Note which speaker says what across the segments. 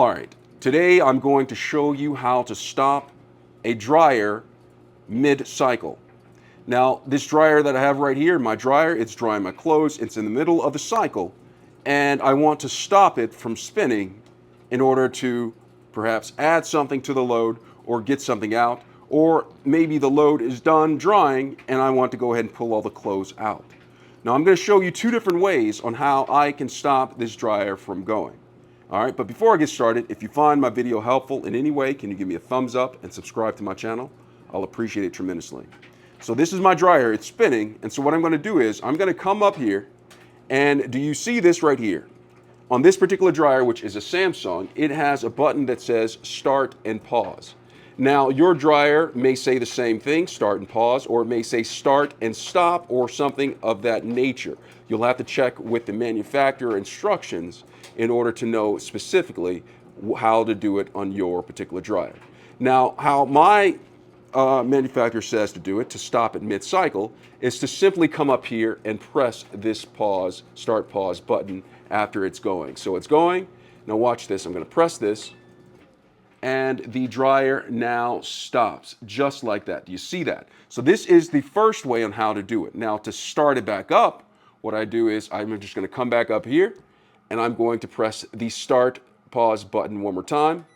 Speaker 1: All right, today I'm going to show you how to stop a dryer mid-cycle. Now, this dryer that I have right here, my dryer, it's drying my clothes, it's in the middle of the cycle, and I want to stop it from spinning in order to perhaps add something to the load or get something out, or maybe the load is done drying and I want to go ahead and pull all the clothes out. Now, I'm going to show you two different ways on how I can stop this dryer from going. All right, but before I get started, if you find my video helpful in any way, can you give me a thumbs up and subscribe to my channel? I'll appreciate it tremendously. So this is my dryer, it's spinning, and so what I'm going to do is I'm going to come up here, and do you see this right here? On this particular dryer, which is a Samsung, it has a button that says start and pause. Now, your dryer may say the same thing, start and pause, or it may say start and stop, or something of that nature. You'll have to check with the manufacturer instructions in order to know specifically how to do it on your particular dryer. Now, how my manufacturer says to do it, to stop at mid-cycle, is to simply come up here and press this pause, start pause button after it's going. So it's going. Now watch this. I'm going to press this, and the dryer now stops just like that. Do you see that? So this is the first way on how to do it. Now to start it back up, what I do is I'm just going to come back up here, and I'm going to press the start pause button one more time,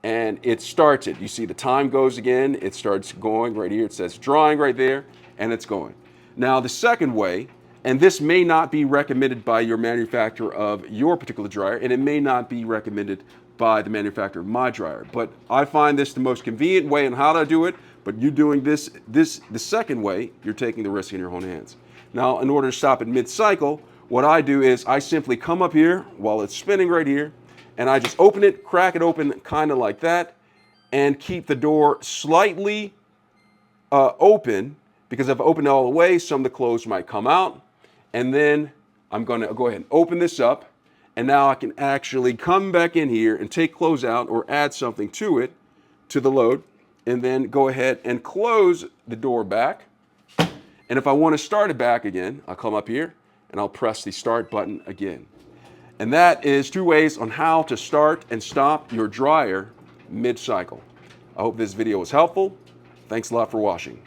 Speaker 1: and it starts it. You see the time goes again, it starts going right here, it says drying right there, and it's going. Now the second way, and this may not be recommended by your manufacturer of your particular dryer, and it may not be recommended by the manufacturer of my dryer, but I find this the most convenient way on how to do it. But you doing this the second way, you're taking the risk in your own hands. Now, in order to stop at mid-cycle, what I do is I simply come up here while it's spinning right here, and I just open it, crack it open kind of like that, and keep the door slightly open, because if I open it all the way, some of the clothes might come out. And then I'm going to go ahead and open this up, and now I can actually come back in here and take clothes out or add something to it, to the load, and then go ahead and close the door back. And if I want to start it back again, I'll come up here and I'll press the start button again. And that is two ways on how to start and stop your dryer mid-cycle. I hope this video was helpful. Thanks a lot for watching.